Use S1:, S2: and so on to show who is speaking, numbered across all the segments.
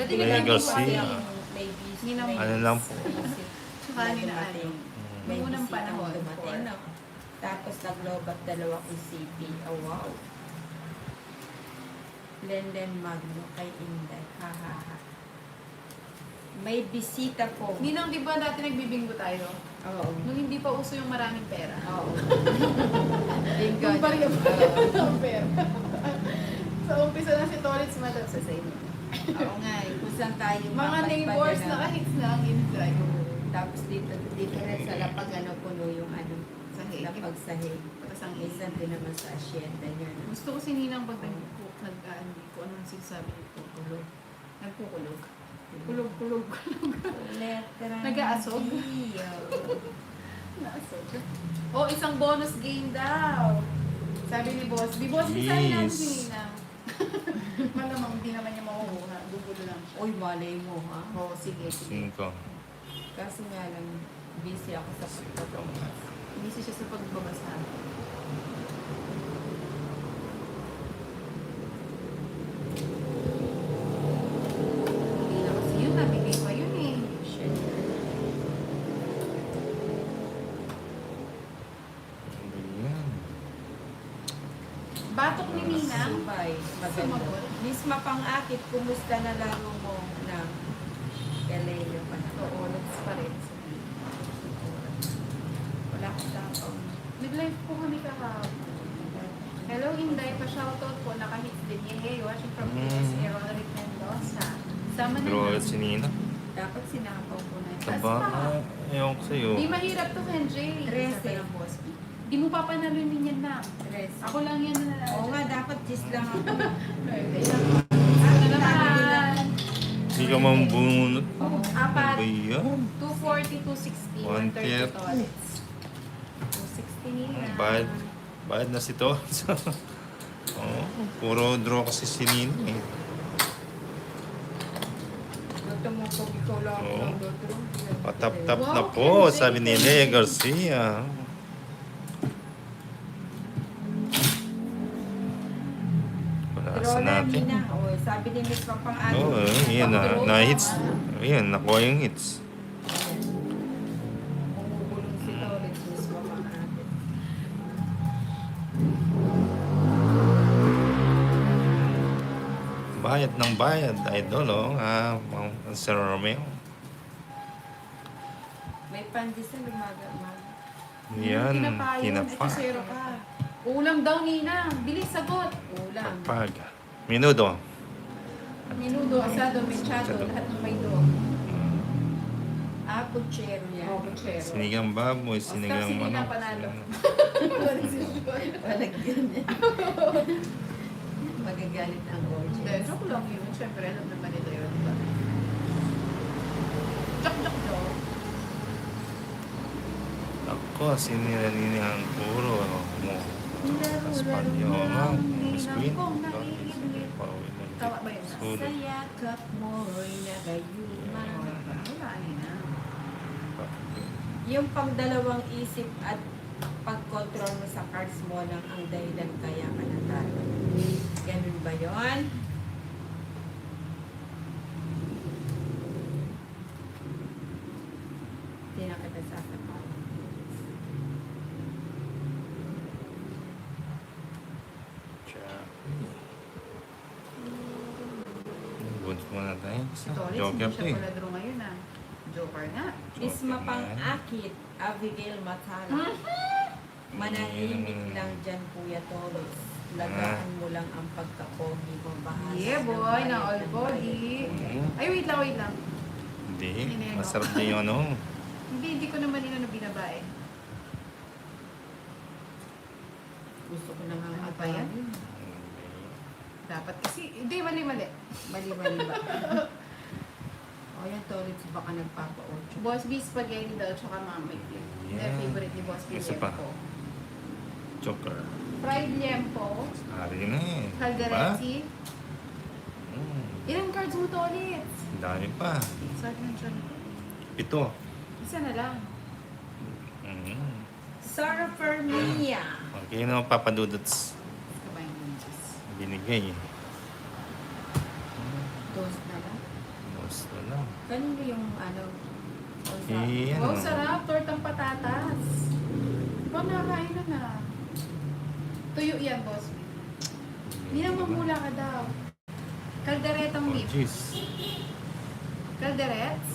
S1: Dati
S2: Lea
S1: naging
S2: Garcia.
S3: May busy.
S1: Ninang-
S3: may
S2: Ano lang po.
S3: busy.
S1: Tsaka ni na ano.
S3: May
S1: Nung unang
S3: bisitang
S1: panahon,
S3: dumating, no? Tapos naglobat dalawa kay CP. Oh, wow. Lenden Magno kay Inday. Ha, ha, ha. May bisita po.
S1: Ninang, di ba dati nagbibinggo tayo?
S3: Oo.
S1: Nung hindi pa uso yung maraming pera.
S3: Oo. Bingo.
S1: Nung barya pa
S3: Oo.
S1: ng pera. Sa umpisa na si Tolitz madam sa inyo.
S3: Oo nga, kung saan tayo
S1: Mga
S3: mapadpad
S1: neighbors
S3: na.
S1: na kahits na ang Inday.
S3: Tapos dito rin sa lapag puno yung
S1: Sa higit.
S3: lapag sahig.
S1: Tapos ang
S3: Minsan din naman sa asyenda niya. No?
S1: Gusto ko si Ninang pag nag-aandi ko anong sinasabi niyo po. Nagkukulog. Kulog.
S3: Letra
S1: Nag-aasog?
S3: D, oh.
S1: Naasog. Oh, isang bonus game daw. Sabi ni Boss. Di Boss, isahin natin si
S2: Yes.
S1: Ninang. Malamang hindi naman niya makukuha. Gugulo lang siya.
S3: Uy, malay mo ha.
S1: Oh, sige.
S2: 5.
S3: Kaso nga lang, busy ako sa pagpapalabas.
S1: Busy siya sa pagbabasa. Hindi na kasi yun. Nabigay pa yun eh.
S3: Shit.
S2: Ayan.
S1: Batok ni Ninang.
S3: Subay, maganda.
S1: Sumagot.
S3: Miss Mapangakit, kumusta na laro mo na Galileo pa na?
S1: Oo, next pa rin.
S3: Wala ko tapang.
S1: Nag-live po kami kahapon. Hello, Inday. Pa-shoutout po. Naka-hits din. Yay, watching from USA, Ronald Mendoza. Sama na
S2: Draw
S1: na.
S2: si Nina.
S3: Dapat sinapaw ko na yun.
S2: Aba, ewan ko sa'yo.
S1: Di mahirap to, Kenji.
S3: Tres,
S1: Sabi
S3: eh.
S1: ng boss. Di mo papanalunin yan na.
S3: Tres.
S1: Ako lang yan na.
S3: Oo nga, dapat gis lang ako.
S1: Okay. Ano naman?
S2: Hindi ka mambunot.
S3: Oo.
S1: Apat.
S2: Ba yan?
S1: 240, 260, 130 tolits. 260 nila.
S2: Bayad na si to. Oo, puro draw kasi si Nina eh.
S3: Gusto mo po, ikaw lang ako
S2: Oo.
S3: ng dodro.
S2: Patap-tap
S1: Wow,
S2: na po,
S1: Kenji.
S2: sabi ni Lea Garcia. Wala
S3: Draw
S2: sa
S3: na,
S2: natin.
S3: Mina. O, sabi ni Miss Mapangakit.
S2: Oo, yan na hits. Ayan, nakuha yung hits.
S3: Bumubulong si Torres, Miss Mapangakit.
S2: Bayad ng bayad, idol, oh. Sir Romeo.
S3: May pandesal, umaga-umaga.
S2: Yan,
S1: Ito
S2: tinapa.
S1: zero ka. Ulam daw, Nina. Bilis, sagot.
S3: Ulam.
S2: Pag. Minudo.
S1: Minudo, asado, mechado,
S2: Mechado.
S1: lahat ng may do.
S3: Ah, puchero yan.
S1: Oh, kutsero.
S2: Sinigang baboy,
S1: Oscar,
S2: sinigang
S1: sige na,
S2: manok.
S1: panalo.
S3: Palagyan niya. Magagalit ang
S1: Hindi,
S3: audience.
S1: joke lang yun. Siyempre, alam naman nila yun. Diba? Joke daw.
S2: Ako, siniranihan puro. Mo. Espanyola. Squid.
S1: Tawa ba yun?
S2: Sulit.
S3: Sa yakap mo'y nagayuma.
S1: Wala, Nina.
S3: Yung pangdalawang isip at pag-control mo sa cards mo lang ang dahilan kaya ka natalo. Ganun ba yun? Hindi na kita sasapaw.
S2: Bunot muna tayo.
S1: Tolis,
S2: Joker
S1: hindi
S2: to
S1: siya
S2: eh.
S1: pala draw ngayon ah. Joker nga.
S3: Miss Mapang-akit, Abigail Matala. Manahimik lang dyan, Kuya Torres. Lagaan mo lang ang pagkapogi mo. Bahasa
S1: Yeah,
S3: ng
S1: boy,
S3: bayad
S1: na
S3: ng
S1: all body.
S3: bayad.
S1: Ay, wait lang.
S2: Hindi.
S1: Hineno.
S2: Masarap din yung ano.
S1: Hindi ko naman yun binabae.
S3: Gusto ko na nga
S1: Ano pa yan? Dapat kasi, hindi, mali.
S3: Mali-mali ba? O yan, Torres, baka nagpapa-ocho.
S1: Boss B spaghetti daw, tsaka mamay flip.
S2: Yeah.
S1: Favorite ni Boss B
S2: Isa pa.
S1: liempo.
S2: Joker.
S1: Fried liempo,
S2: Ari na eh.
S1: caldereti.
S2: Hmm.
S1: Ilang cards mo to ulit?
S2: Dami pa.
S1: Sabi ng tiyan ko.
S2: 7.
S1: Isa na lang.
S3: Sarah Ferminia.
S2: Okay na papadudots.
S1: Kabayan ng Diyos.
S2: Binigay.
S3: Dos na lang.
S2: Tapos na lang.
S3: Kanino yung ano?
S2: Yan.
S1: Wow, sarap. Tortang patatas. Wow, nakakain na na. Tuyo yan, boss. Hindi na mamula ka daw. Kalderetang
S2: Oh,
S1: beef.
S2: jeez.
S1: Calderets?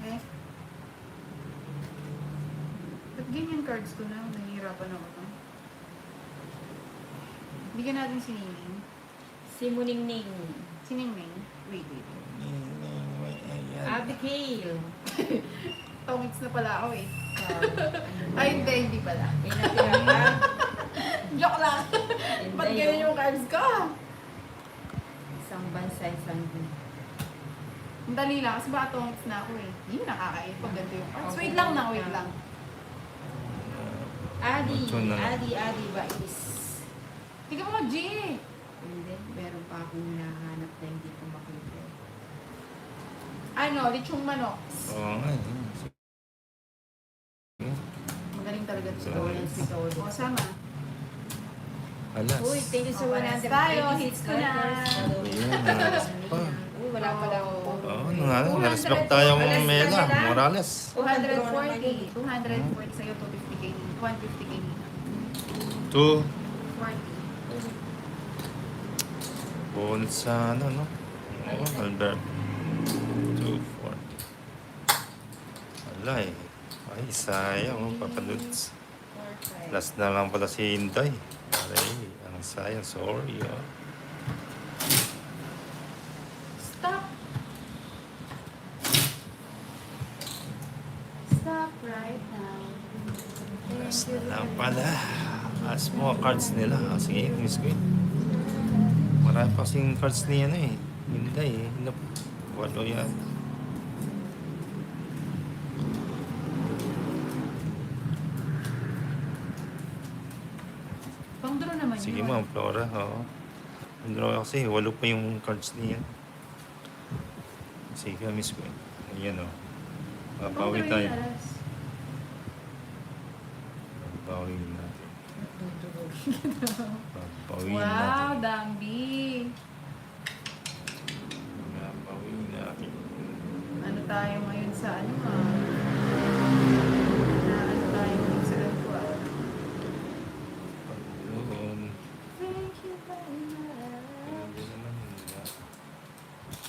S1: Eh? Ba't ganyan cards ko na? Nahihirapan ako to. Bigyan natin si Ningning.
S3: Si Muningning.
S1: Si Ningning? Wait.
S2: Ayan.
S3: Abigail.
S1: Tongits na pala ako eh.
S3: Ano
S1: Ay, hindi pala.
S3: May natira ka?
S1: Joke lang. Ba't
S3: Hindi,
S1: ganyan
S3: oh.
S1: yung cards ko?
S3: Isang bansa, isang
S1: Ang dali lang, kasi baka tongits na ako eh. Hindi nakakain pag ganito yung cards. Wait lang.
S3: Adi.
S2: Ito na.
S3: Adi ba is?
S1: Tingnan mo, G!
S3: Hindi, meron pa akong hinahanap na hindi ko makita.
S1: Ano, lechong manok.
S2: Oo nga.
S1: Magaling talaga ito.
S2: So,
S3: Yan si Todo.
S1: O, sama.
S2: Alas.
S3: Uy, thank you sa
S1: Okay,
S3: 100
S1: tayo, hits ko na.
S2: Ayan, alas pa.
S3: Uy, wala pala ako.
S2: Oo, na-respect tayong Mela Morales.
S1: 240. 240 sa'yo, 250k. 150k nila.
S2: 2.
S1: 40.
S2: Bonus sa ano, no? Oo, Albert. 240. Wala eh. Ay, sayang. Oh, papanuds. Last na lang pala si Inday. Aray, ang sayang. Sorry, oh.
S1: Stop! Stop right now.
S2: Last na lang pala. As mo cards nila. Ah, sige, miss ko yun. Marami pa kasing cards niya na eh. Inday eh. Walo yan.
S1: Pang-draw naman
S2: Sige
S1: yun.
S2: ma'am, Flora. Oo. Draw kasi, walo pa yung cards niya. Sige, miss ko. Ayan o. Papawi
S1: Pang-draw
S2: tayo.
S1: yun, Aras.
S2: Papawi natin. Papawi
S1: Wow,
S2: natin.
S1: Dambi!
S2: Papawi natin.
S1: Ano tayo ngayon sa ano na ano tayo ngayon sa ganito
S2: Pagdoon.
S1: Thank you very
S2: Pwede
S1: much.
S2: naman yun.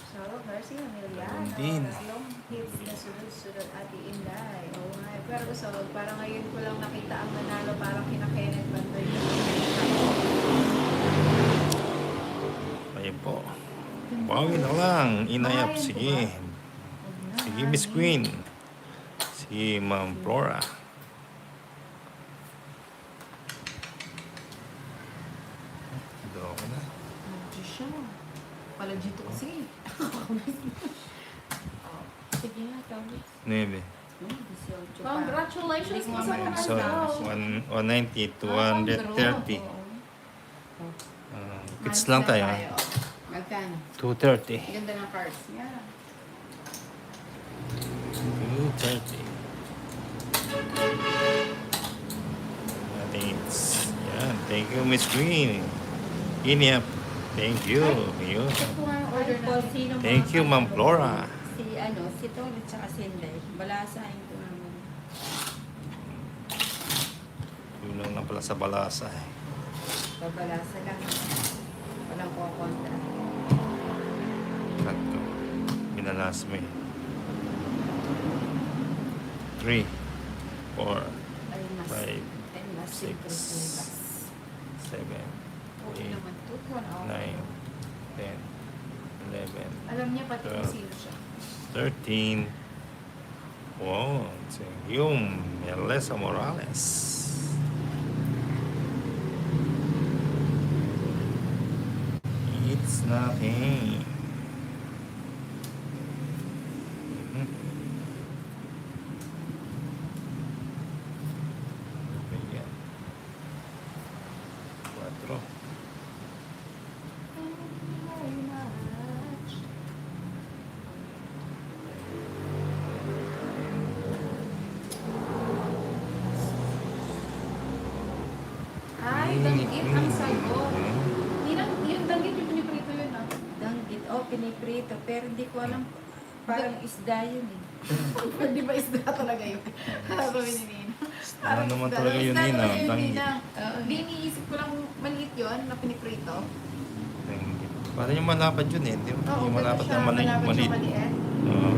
S1: So, Garcia Emiliano.
S2: Din.
S1: Long hits na sunod-sunod Ate Inday. Oo nga. Pero so, parang ngayon ko lang nakita ang nanalo parang kina Kenneth Bandoy.
S2: Ayun po. Bawi na lang. Inayap.
S1: Bayan po
S2: Sige. Sige, Miss Queen. Si Ma'am Flora. Draw ko na.
S1: Medyo siya. Pala dito kasi.
S3: Sige nga, tawag.
S2: 9.
S3: 18 pa.
S1: Congratulations po sa mga
S2: So, 190 to 130. Kits lang tayo.
S1: Magkano?
S2: 230.
S1: Ganda ng cards. Yeah.
S2: 230. Thanks. Yan. Thank you, Miss Queen. Inip. Thank you. Yun.
S1: Ito po nga ang order
S3: Paul,
S1: natin.
S3: sino mga
S2: Thank you, Ma'am Flora.
S3: Si Tolo tsaka si Inday. Balasahin ko naman.
S2: Kulang na pala sa balasa eh.
S3: Babalasa lang. Walang kukontra.
S2: Cut ko. Minalas mo eh. 3, 4,
S3: Ay, mas.
S2: 5,
S3: And mas
S2: 6,
S3: siyempre bukas.
S2: 7,
S1: Okay
S2: 8,
S1: naman to.
S2: 9, 10, 11,
S1: Alam niya pati kung
S2: 12.
S1: sino siya.
S2: 13. Wow, yung Melissa Morales. It's nothing. Mhm. Ayan. 4.
S1: Thank you very much. Ay, dangit ang sagot.
S3: piniprito, pero hindi ko alam, parang isda yun eh.
S1: Hindi ba isda talaga yun? Sabi ni Nina.
S2: Ano naman talaga yun, Nina? Tanggit.
S1: Hindi, iniisip ko lang maliit yun na piniprito.
S2: Tanggit. Parang yung malapad yun eh. Di ba?
S1: Oo,
S2: Yung
S1: pero
S2: malapad
S1: siya,
S2: na maliit.
S1: malapad siya
S2: Maliit.
S1: maliit.
S2: Oo.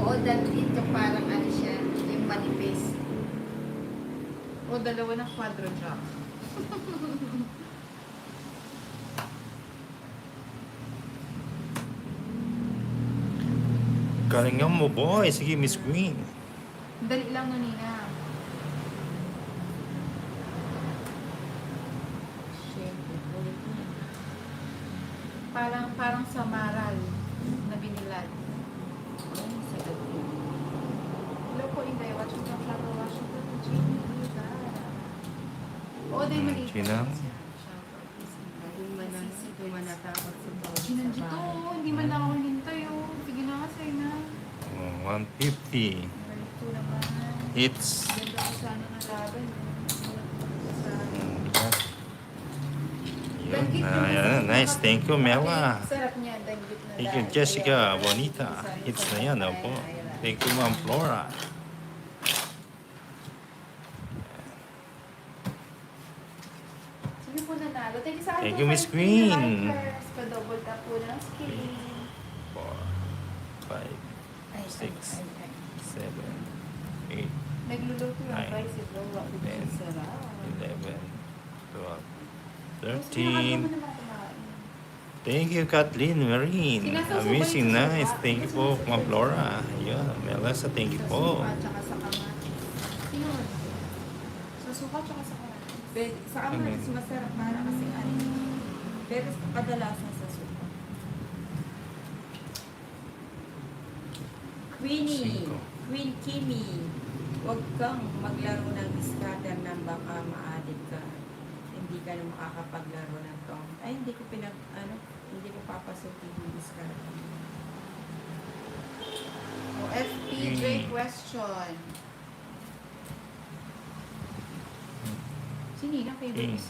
S4: Oo, dahil ito parang ano siya, yung manipis.
S1: O dalawa ng quadro jack.
S2: Galingan mo, boy. Sige, Miss Queen.
S1: Dali lang no, Nina.
S3: Siyempre, ulit na.
S1: Parang sa maral na binilad.
S3: Ay, sagot yun.
S1: Hello po, Inday. Watching from Shadow Washington. Jimmy Rivera. Oo, dahil maliit.
S2: Chinang.
S3: Hindi man natakot sa bawat
S1: Chinang
S3: sa
S1: dito.
S3: bahay.
S1: Hindi man lang ako hintay. Oh. Sige na kasi na.
S2: Oh, 150.
S1: Balik ko naman.
S2: It's...
S1: Ganda ko sana ng laban. Sa...
S2: Yun. Ayan, nice. Thank you, Mewa.
S1: Sarap niya, danggit na
S2: Thank you, Jessica. Bonita. Hits na yan, po. Thank you, Ma'am Flora.
S1: Sige po nanalo. Thank you sa akin.
S2: Thank
S1: po,
S2: you, Miss
S1: Frankie.
S2: Queen.
S1: Likers. Pa-double tap po ng screen.
S2: 4, 5,
S3: Ay,
S2: 6, 7, 8,
S1: Nagluluto ng
S2: Nine,
S1: rice. Ito, wala ko
S2: 10,
S1: sarap.
S2: 11, 12,
S1: Gusto niya, wag
S2: 13.
S1: naman naman kumain.
S2: Thank you, Kathleen Marine.
S1: Sinasasubay
S2: Amazing,
S1: sa
S2: nice.
S1: suka.
S2: Thank you po, Ma'am Flora. Yun, Melissa, thank you
S1: Sa
S2: po.
S1: suka, tsaka sa kamatis. Yun. Sa suka, tsaka sa kamatis.
S3: Pero sa kamatis masarap para kasi ano. Pero kadalasan sa suka. Queenie,
S2: Cinco.
S3: Queen Kimi, huwag kang maglaro ng scatter ng baka ma-addict ka. Hindi ka na makakapaglaro ng tong. Ay, hindi ko hindi ko papasukin yung scatter.
S1: O, FPJ question. Si Nina, favorite is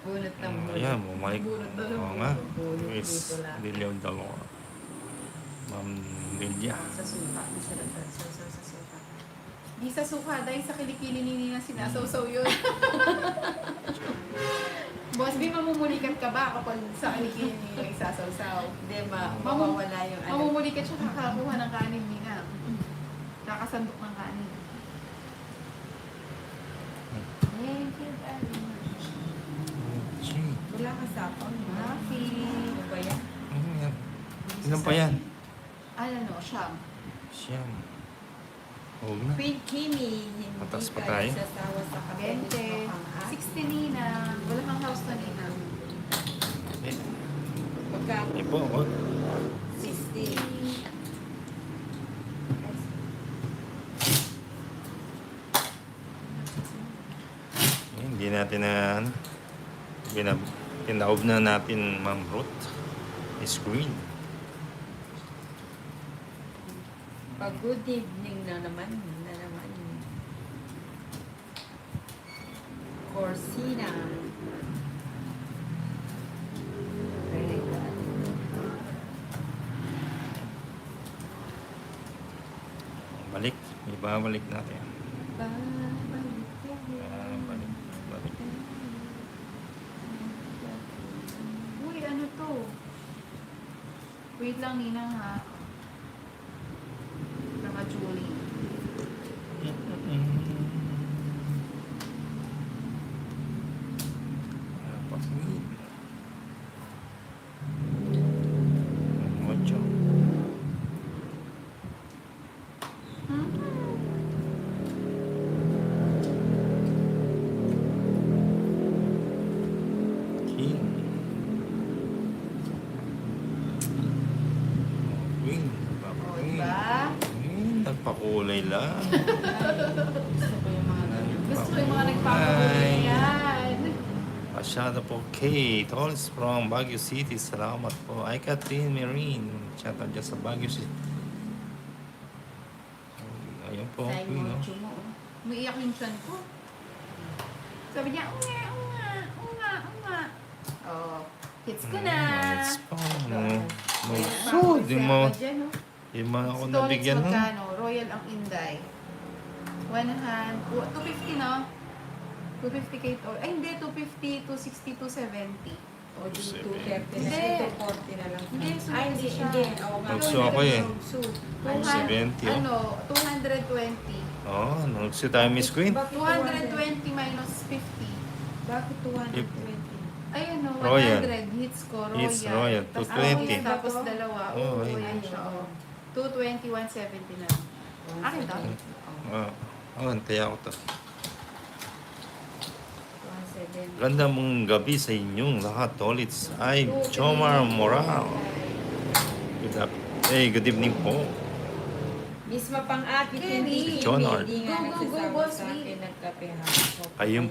S3: Bunot ng bunot.
S2: Ayan, bumalik.
S1: Bunot na lang.
S2: Oo nga.
S3: Bunot
S2: Miss
S3: dito lang.
S2: Liliaw Dalawa. Ma'am Lilia.
S3: Sa suka, isa lang sa suka.
S1: Di sa suka, dahil sa kilikili ni Nina sinasawsaw yun. Boss B, mamumulikat ka ba kapag sa kilikili ni Nina isasawsaw?
S3: Hindi, mawawala yung ano.
S1: Mamumulikat siya kakakuha ng kanin, Nina. Kakasandok ng kanin. Thank you, darling.
S2: Gee.
S3: Wala ka sapang, ha?
S1: Happy.
S3: Ano ba yan?
S2: Ano yan? Ilan pa yan?
S1: Ano, siyam.
S2: Siyam. Huwag na.
S3: Queen Kimi, hindi
S2: Patas pa
S3: ka
S2: tayo.
S3: isasawa sa kape
S1: 20. 60 Nina. Wala kang house na Nina.
S2: Eh,
S3: Pagka
S2: eh po, huwag.
S3: 60.
S2: Eh, hindi natin na, ano, tinaob na natin, Ma'am Ruth. Screen.
S3: Pag good evening na naman. Corsina. Very good.
S2: Balik. Ibabalik natin.
S3: Babalik ka.
S2: Balik. Balik.
S1: Uy, ano to? Wait lang, Nina, ha? Mga Julie.
S2: Ocho. King. Queen.
S1: O,
S2: Queen.
S1: diba?
S2: Nagpakulay lang.
S3: Gusto ko yung mga ganyan.
S1: Gusto ko yung mga nagpapahuli yan.
S2: Masyado po, Kate. Calls from Baguio City. Salamat po. Ay, Catherine Marine. Chat dyan sa Baguio City. Ayun po,
S3: Sa
S2: Queen, no?
S3: emocho mo.
S1: Umiiyak yung chan ko. Sabi niya, unga, unga, unga, unga. Oh, Hits ko na.
S2: It's pa. No. No.
S3: Yeah.
S2: So, di mo,
S1: Dyan, no?
S2: di mo ako
S1: Stolitz
S2: nabigyan nun.
S1: magkano? Royal ang Inday. 250 no? 250 kay Ay hindi, 250, 260, 270.
S3: O di 230
S2: Seven.
S3: na
S1: Hindi.
S3: siya, 240 na lang.
S1: Hindi,
S3: Ay, hindi,
S1: siya.
S3: hindi. Oo nga.
S2: Nagsu ako eh. 70, oh.
S1: Ano, 220.
S2: Oo, nagsi tayo, Miss Queen.
S3: Bakit
S1: 220 minus 50.
S3: Bakit 220?
S1: Ayun no, 100
S2: Royal.
S1: hits ko, Royal.
S2: Hits, Royal,
S1: Tapos
S2: 220.
S1: Tapos dalawa.
S2: Oh,
S1: Oo,
S2: ayun.
S1: yan siya. Oh. 220, 170 na. Akin daw.
S2: Kaya ako to.
S3: 170.
S2: Ganda mong gabi sa inyong lahat, Tolits. Ay, Chomar Moral. Good evening po.
S3: Misma pang-akit,
S1: Hindi.
S3: hindi
S2: John Art.
S3: Hindi nga
S1: Go, go, go,
S3: nagsasama
S1: boss,
S3: sa
S1: Lee.
S3: akin, nagkape ha.
S2: Ayun